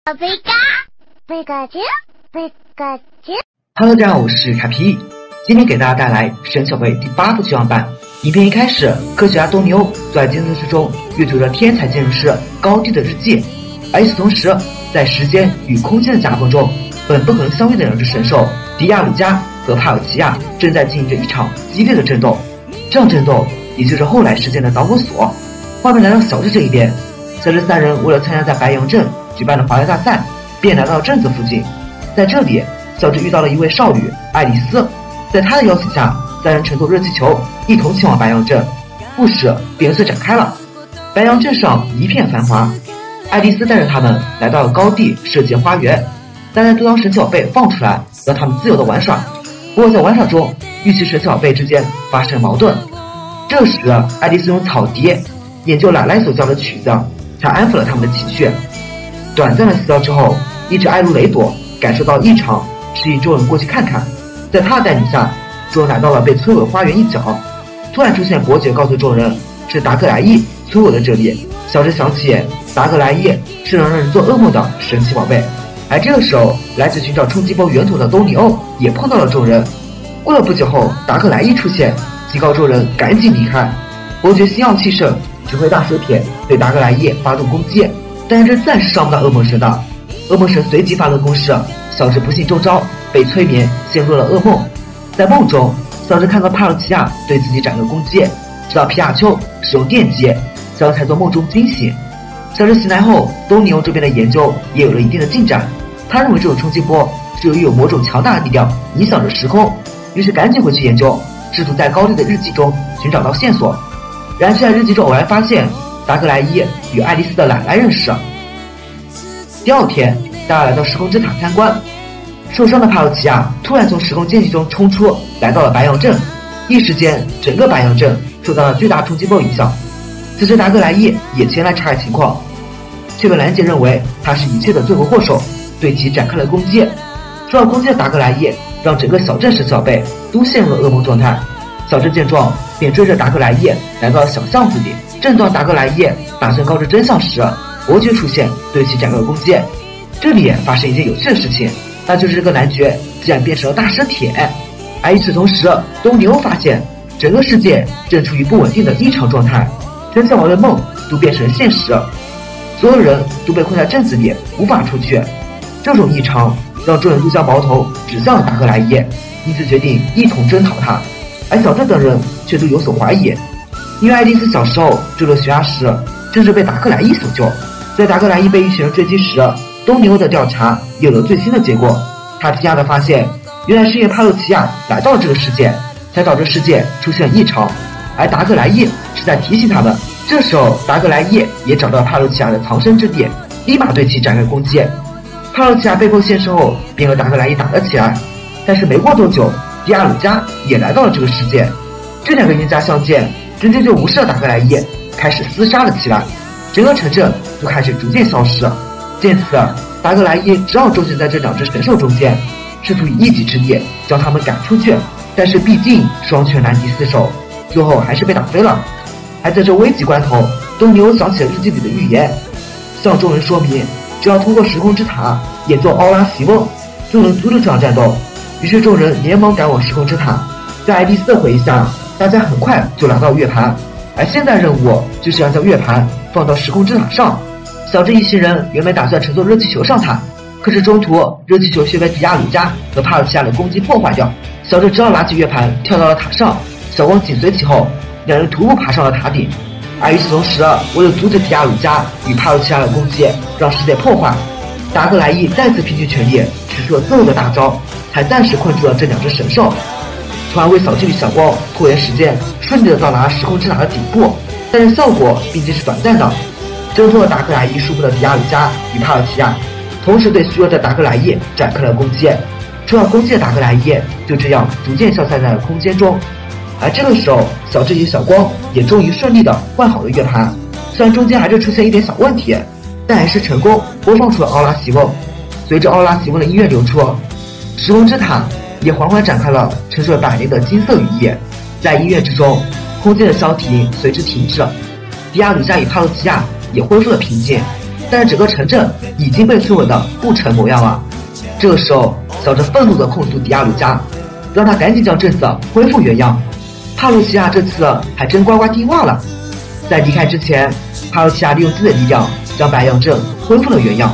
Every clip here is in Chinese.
Hello， 大家好，我是卡皮，今天给大家带来《神奇宝贝》第8部剧场版。影片一开始，科学家多尼欧坐在监测室中阅读着天才建筑师高地的日记，而与此同时，在时间与空间的夹缝中，本不可能相遇的两只神兽迪亚鲁加和帕尔奇亚正在进行着一场激烈的争斗。这场争斗也就是后来事件的导火索。画面来到小智这一边，小智三人为了参加在白羊镇举办的滑跃大赛，便来到镇子附近。在这里，小智遇到了一位少女爱丽丝，在她的邀请下，三人乘坐热气球一同前往白羊镇，故事便由此展开了。白羊镇上一片繁华，爱丽丝带着他们来到了高地设计花园，大家都将神奇宝贝放出来，让他们自由的玩耍。不过在玩耍中，与其神奇宝贝之间发生矛盾。这时，爱丽丝用草笛演奏奶奶所教的曲子，才安抚了他们的情绪。短暂的死掉之后，一只艾卢雷朵感受到异常，示意众人过去看看。在他的带领下，众人来到了被摧毁花园一角，突然出现伯爵告诉众人是达格莱伊摧毁了这里。小智想起达格莱伊是能让人做噩梦的神奇宝贝。而这个时候，来自寻找冲击波源头的多尼欧也碰到了众人。过了不久后，达格莱伊出现，警告众人赶紧离开。伯爵心傲气盛，指挥大蛇铁对达格莱伊发动攻击，但是这暂时伤不到恶魔神的。恶魔神随即发动攻势，小智不幸中招，被催眠陷入了噩梦。在梦中，小智看到帕洛奇亚对自己展开攻击，直到皮亚丘使用电击，小智才从梦中惊醒。小智醒来后，多尼欧这边的研究也有了一定的进展，他认为这种冲击波是由于有某种强大的力量影响着时空，于是赶紧回去研究，试图在高地的日记中寻找到线索。然而却在日记中偶然发现达格莱伊与爱丽丝的奶奶认识。第二天，大家来到时空之塔参观，受伤的帕洛奇亚突然从时空间隙中冲出，来到了白羊镇，一时间整个白羊镇受到了巨大冲击波影响。此时达格莱伊也前来查看情况，却被兰姐认为他是一切的罪魁祸首，对其展开了攻击。受到攻击的达格莱伊让整个小镇神奇宝贝都陷入了噩梦状态。小智见状，便追着达格莱伊来到了小巷子里。正当达格莱伊打算告知真相时，伯爵出现，对其展开了攻击。这里发生一件有趣的事情，那就是这个男爵竟然变成了大蛇铁。而与此同时，多尼欧发现整个世界正处于不稳定的异常状态，神奇宝贝的梦都变成了现实，所有人都被困在镇子里，无法出去。这种异常让众人都将矛头指向了达格莱伊，因此决定一同征讨他。而小镇等人却都有所怀疑，因为爱丽丝小时候坠落悬崖时正是被达格莱伊所救。在达格莱伊被一群人追击时，多尼欧的调查有了最新的结果。他惊讶地发现，原来是因为帕洛奇亚来到了这个世界，才导致世界出现了异常，而达格莱伊是在提醒他们。这时候达格莱伊也找到了帕洛奇亚的藏身之地，立马对其展开攻击。帕洛奇亚被迫现身后，便和达格莱伊打了起来。但是没过多久，迪亚鲁加也来到了这个世界，这两个冤家相见，直接就无视了达格莱伊，开始厮杀了起来。整个城镇就开始逐渐消失。见此，达格莱伊只好周旋在这两只神兽中间，试图以一己之力将他们赶出去。但是毕竟双拳难敌四手，最后还是被打飞了。而在这危急关头，多尼欧想起了日记里的预言，向众人说明只要通过时空之塔演奏奥拉席翁，就能阻止这场战斗。于是众人连忙赶往时空之塔。在爱丽丝的回忆下，大家很快就拿到月盘，而现在任务就是要将月盘放到时空之塔上。小智一行人原本打算乘坐热气球上塔，可是中途热气球却被迪亚鲁加和帕尔奇亚的攻击破坏掉，小智只好拿起月盘跳到了塔上，小光紧随其后，两人徒步爬上了塔顶。而与此同时，为了阻止迪亚鲁加与帕尔奇亚的攻击，让世界破坏，达格莱伊再次拼尽全力使出了最后的大招，才暂时困住了这两只神兽，从而为小智与小光拖延时间，顺利的到达时空之塔的顶部。但是效果毕竟是短暂的，挣脱了达格莱伊束缚的迪亚鲁加与帕尔奇亚，同时对虚弱的达格莱伊展开了攻击。受到攻击的达格莱伊就这样逐渐消散在了空间中。而这个时候，小智与小光也终于顺利的换好了月盘，虽然中间还是出现一点小问题，但还是成功播放出了奥拉席翁。随着奥拉席翁的音乐流出，时空之塔也缓缓展开了沉睡百年的金色羽翼。在音乐之中，空间的消停随之停止，迪亚鲁加与帕洛奇亚也恢复了平静。但是整个城镇已经被摧毁的不成模样了。这个时候，小珍愤怒地控诉迪亚鲁加，让他赶紧将镇子恢复原样。帕洛西亚这次还真乖乖听话了。在离开之前，帕洛西亚利用自己的力量将白羊镇恢复了原样。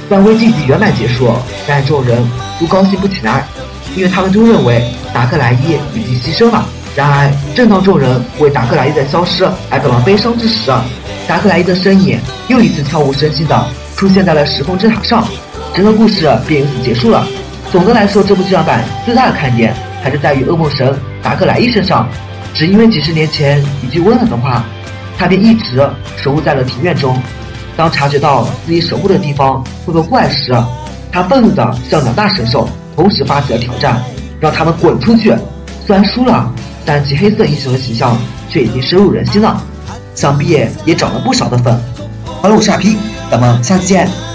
虽然危机已经圆满结束，但众人都高兴不起来，因为他们都认为达克莱伊已经牺牲了。然而，正当众人为达克莱伊的消失而感到悲伤之时，达克莱伊的身影又一次悄无声息地出现在了时空之塔上，整个故事便由此结束了。总的来说，这部剧场版最大的看点还是在于噩梦神达克莱伊身上，只因为几十年前一句温冷的话，他便一直守护在了庭院中。当察觉到自己守护的地方会被破坏时，他愤怒地向两大神兽同时发起了挑战，让他们滚出去。虽然输了，但其黑色英雄的形象却已经深入人心了，想必也涨了不少的粉。好了，我是阿 P，咱们下次见。